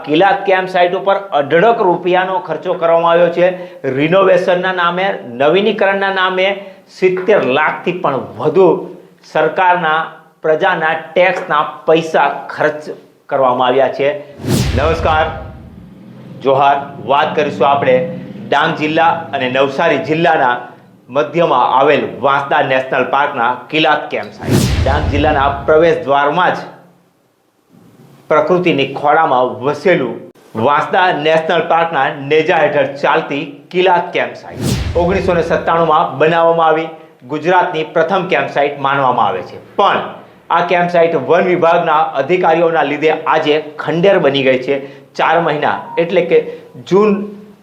કિલાત camp site ઉપર અઢળક રૂપિયાનો ખર્ચો કરવામાં આવ્યો છે। રિનોવેશનના નામે, નવીનીકરણના નામે 70 લાખથી પણ વધુ સરકારના પ્રજાના ટેક્સના પૈસા ખર્ચ કરવામાં આવ્યા છે। નમસ્કાર, જોહાર। વાત કરીશું આપણે ડાંગ જિલ્લા અને નવસારી જિલ્લાના મધ્યમાં આવેલ વાંસદા નેશનલ પાર્કના કિલાત કેમ્પ સાઇટ। ડાંગ જિલ્લાના પ્રવેશ દ્વારમાં જ પ્રકૃતિની ખોળામાં વસેલું વાંસદા નેશનલ પાર્કના નેજા હેઠળ ચાલતી કિલાત કેમ્પ સાઇટ 1997માં બનાવવામાં આવી ગુજરાતની પ્રથમ કેમ્પ સાઇટ માનવામાં આવે છે। પણ આ કેમ્પ સાઇટ વન વિભાગના અધિકારીઓના લીધે આજે ખંડેર બની ગઈ છે। 4 મહિના એટલે કે જૂન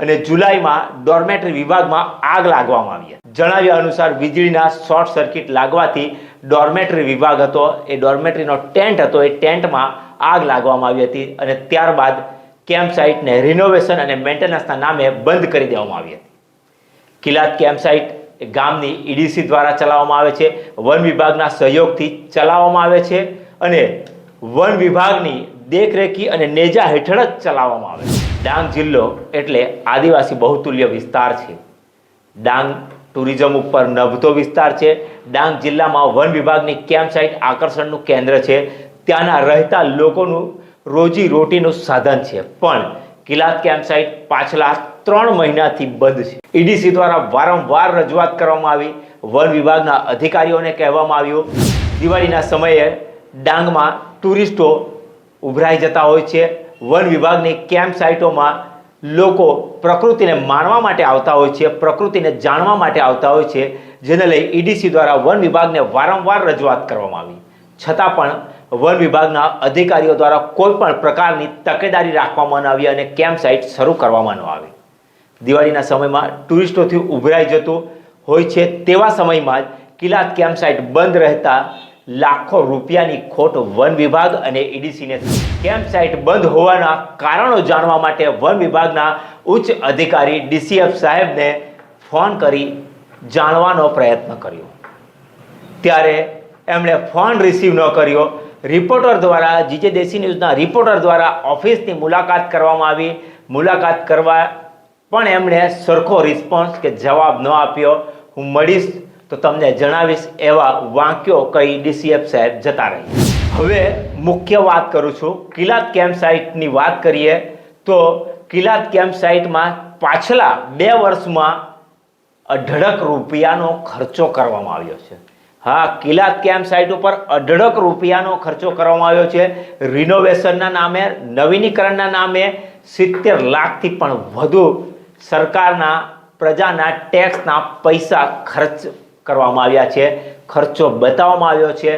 અને જુલાઈમાં ડોર્મેટરી વિભાગમાં આગ લાગવામાં આવી। જણાવ્યા અનુસાર વીજળીના શોર્ટ સર્કિટ લાગવાથી ડોર્મેટરી વિભાગ હતો, એ ડોર્મેટરીનો ટેન્ટ હતો, એ ટેન્ટમાં આગ લાગવામાં આવી હતી અને ત્યારબાદ કેમ્પ સાઇટને રિનોવેશન અને મેન્ટેનન્સના નામે બંધ કરી દેવામાં આવી હતી। કિલાત કેમ્પ સાઇટ ગામની ઈડીસી દ્વારા ચલાવવામાં આવે છે, વન વિભાગના સહયોગથી ચલાવવામાં આવે છે અને વન વિભાગની દેખરેખી અને નેજા હેઠળ જ ચલાવવામાં આવે છે। ડાંગ જિલ્લો એટલે આદિવાસી બહુતુલ્ય વિસ્તાર છે। ડાંગ ટુરિઝમ ઉપર નભતો વિસ્તાર છે। ડાંગ જિલ્લામાં વન વિભાગની કેમ્પ સાઇટ આકર્ષણનું કેન્દ્ર છે। ત્યાંના રહેતા લોકોનું રોજી રોટીનું સાધન છે। પણ કિલાત કેમ્પ સાઇટ પાછલા 3 મહિનાથી બંધ છે। ઈડીસી દ્વારા વારંવાર રજૂઆત કરવામાં આવી, વન વિભાગના અધિકારીઓને કહેવામાં આવ્યું દિવાળીના સમયે ડાંગમાં ટુરિસ્ટો ઉભરાઈ જતા હોય છે। વન વિભાગની કેમ્પ સાઇટોમાં લોકો પ્રકૃતિને માણવા માટે આવતા હોય છે, પ્રકૃતિને જાણવા માટે આવતા હોય છે, જેને લઈ ઈડીસી દ્વારા વન વિભાગને વારંવાર રજૂઆત કરવામાં આવી, છતાં પણ વન વિભાગના અધિકારીઓ દ્વારા કોઈ પણ પ્રકારની તકેદારી રાખવામાં ન આવી અને કેમ્પ સાઇટ શરૂ કરવામાં ન આવી। દિવાળીના સમયમાં ટુરિસ્ટોથી ઉભરાઈ જતું હોય છે, તેવા સમયમાં જ કિલાત કેમ્પ સાઇટ બંધ રહેતા લાખો રૂપિયાની ખોટ વન વિભાગ અને ઈડીસીને। કેમ્પ સાઇટ બંધ હોવાના કારણો જાણવા માટે વન વિભાગના ઉચ્ચ અધિકારી ડીસીએફ સાહેબને ફોન કરી જાણવાનો પ્રયત્ન કર્યો, ત્યારે એમણે ફોન રિસીવ ન કર્યો। રિપોર્ટર દ્વારા જીજે દેશી ન્યૂઝના રિપોર્ટર દ્વારા ઓફિસની મુલાકાત કરવામાં આવી, મુલાકાત કરવા પણ એમણે સરખો રિસ્પોન્સ કે જવાબ ન આપ્યો। હું મળીશ તો તમને જણાવીશ એવા વાક્યો કહી ડીસીએફ સાહેબ જતા રહ્યા। હવે મુખ્ય વાત કરું છું, કિલાત કેમ્પ સાઇટની વાત કરીએ તો કિલાત કેમ્પ સાઇટમાં પાછલા 2 વર્ષમાં અઢળક રૂપિયાનો ખર્ચો કરવામાં આવ્યો છે। હા, કિલાત કેમ્પ સાઇટ ઉપર અઢળક રૂપિયાનો ખર્ચો કરવામાં આવ્યો છે। રિનોવેશનના નામે, નવીનીકરણના નામે 70 લાખથી પણ વધુ સરકારના પ્રજાના ટેક્સના પૈસા ખર્ચ કરવામાં આવ્યા છે, ખર્ચો બતાવવામાં આવ્યો છે,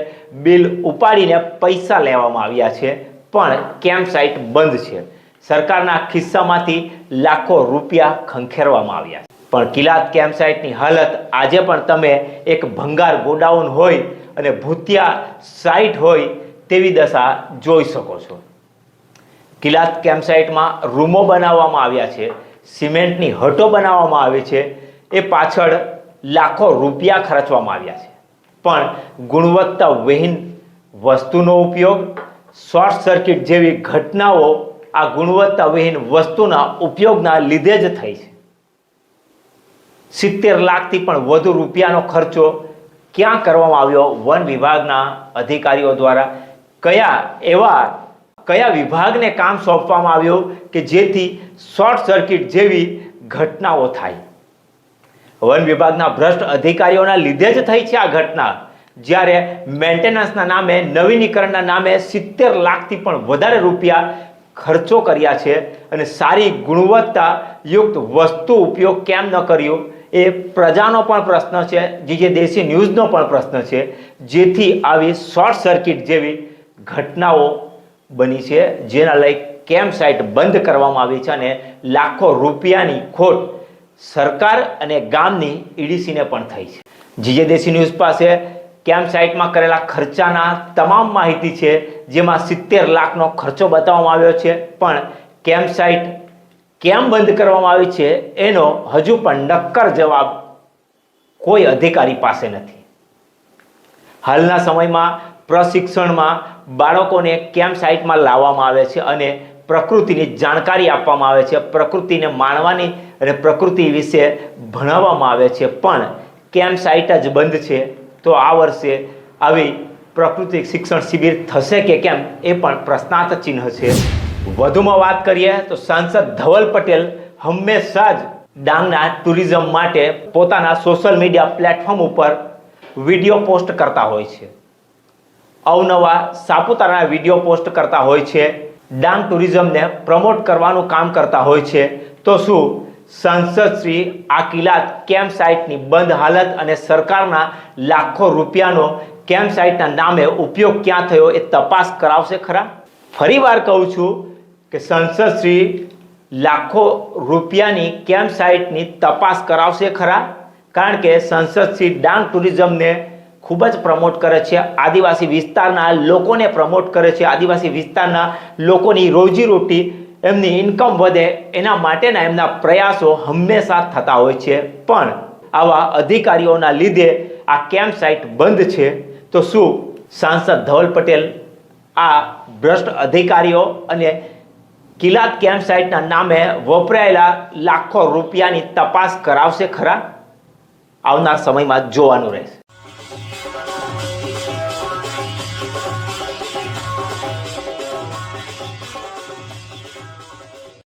બિલ ઉપાડીને પૈસા લેવામાં આવ્યા છે, પણ કેમ્પ સાઇટ બંધ છે। સરકારના ખિસ્સામાંથી લાખો રૂપિયા ખંખેરવામાં આવ્યા છે, પણ કિલાત કેમ્પ સાઇટની હાલત આજે પણ તમે એક ભંગાર ગોડાઉન હોય અને ભૂતિયા સાઇટ હોય તેવી દશા જોઈ શકો છો। કિલાત કેમ્પ સાઇટમાં રૂમો બનાવવામાં આવ્યા છે, સિમેન્ટની હટો બનાવવામાં આવી છે, એ પાછળ લાખો રૂપિયા ખર્ચવામાં આવ્યા છે, પણ ગુણવત્તાવિહીન વસ્તુનો ઉપયોગ, શોર્ટ સર્કિટ જેવી ઘટનાઓ આ ગુણવત્તાવિહીન વસ્તુના ઉપયોગના લીધે જ થઈ છે। 70 લાખથી પણ વધુ રૂપિયાનો ખર્ચો ક્યાં કરવામાં આવ્યો વન વિભાગના અધિકારીઓ દ્વારા? કયા વિભાગને કામ સોંપવામાં આવ્યું કે જેથી શોર્ટ સર્કિટ જેવી ઘટનાઓ થાય? વન વિભાગના ભ્રષ્ટ અધિકારીઓના લીધે જ થઈ છે આ ઘટના, જ્યારે મેન્ટેનન્સના નામે, નવીનીકરણના નામે 70 લાખથી પણ વધારે રૂપિયા ખર્ચો કર્યા છે અને સારી ગુણવત્તાયુક્ત વસ્તુ ઉપયોગ કેમ ન કર્યો એ પ્રજાનો પણ પ્રશ્ન છે, જીજે દેશી ન્યૂઝનો પણ પ્રશ્ન છે, જેથી આવી શોર્ટ સર્કિટ જેવી ઘટનાઓ બની છે, જેના લઈ કેમ્પ સાઇટ બંધ કરવામાં આવી છે અને લાખો રૂપિયાની ખોટ સરકાર અને ગામની ઈડીસીને પણ થઈ છે। જીજે દેશી ન્યૂઝ પાસે કેમ્પ સાઇટમાં કરેલા ખર્ચાના તમામ માહિતી છે, જેમાં 70 લાખનો ખર્ચો બતાવવામાં આવ્યો છે, પણ કેમ્પ સાઇટ કેમ બંધ કરવામાં આવી છે એનો હજુ પણ નક્કર જવાબ કોઈ અધિકારી પાસે નથી। હાલના સમયમાં પ્રશિક્ષણમાં બાળકોને કેમ્પ સાઇટમાં લાવવામાં આવે છે અને પ્રકૃતિની જાણકારી આપવામાં આવે છે, પ્રકૃતિને માણવાની અને પ્રકૃતિ વિશે ભણાવવામાં આવે છે, પણ કેમ્પ સાઇટ જ બંધ છે. તો આ વર્ષે આવી પ્રાકૃતિક શિક્ષણ શિબિર થશે કે કેમ એ પણ પ્રશ્નાર્થ ચિહ્ન છે. વધુમાં વાત કરીએ તો સાંસદ ધવલ પટેલ હંમેશા જ ડાંગના ટુરિઝમ માટે પોતાના સોશિયલ મીડિયા પ્લેટફોર્મ ઉપર વિડીયો પોસ્ટ કરતા હોય છે, અવનવા સાપુતારાના વિડીયો પોસ્ટ કરતા હોય છે, ડાંગ ટુરિઝમને પ્રમોટ કરવાનું કામ કરતા હોય છે. તો શું સાંસદ શ્રી આ કિલાત કેમ્પ સાઇટની બંધ હાલત અને સરકારના લાખો રૂપિયાનો કેમ્પ સાઇટના નામે ઉપયોગ ક્યાં થયો એ તપાસ કરાવશે ખરા? ફરીવાર કહું છું કે સાંસદ શ્રી લાખો રૂપિયાની કેમ્પ સાઇટની તપાસ કરાવશે ખરા? કારણ કે સાંસદ શ્રી ડાંગ ટુરિઝમને ખૂબ જ પ્રમોટ કરે છે, આદિવાસી વિસ્તારના લોકોને પ્રમોટ કરે છે, આદિવાસી વિસ્તારના લોકોની રોજીરોટી, એમની ઇન્કમ વધે એના માટેના એમના પ્રયાસો હંમેશા થતા હોય છે. પણ આવા અધિકારીઓના લીધે આ કેમ્પ સાઇટ બંધ છે. તો શું સાંસદ ધવલ પટેલ આ ભ્રષ્ટ અધિકારીઓ અને કિલાત કેમ્પ સાઇટના નામે વપરાયેલા લાખો રૂપિયાની તપાસ કરાવશે ખરા? આવનાર સમયમાં જોવાનું રહેશે.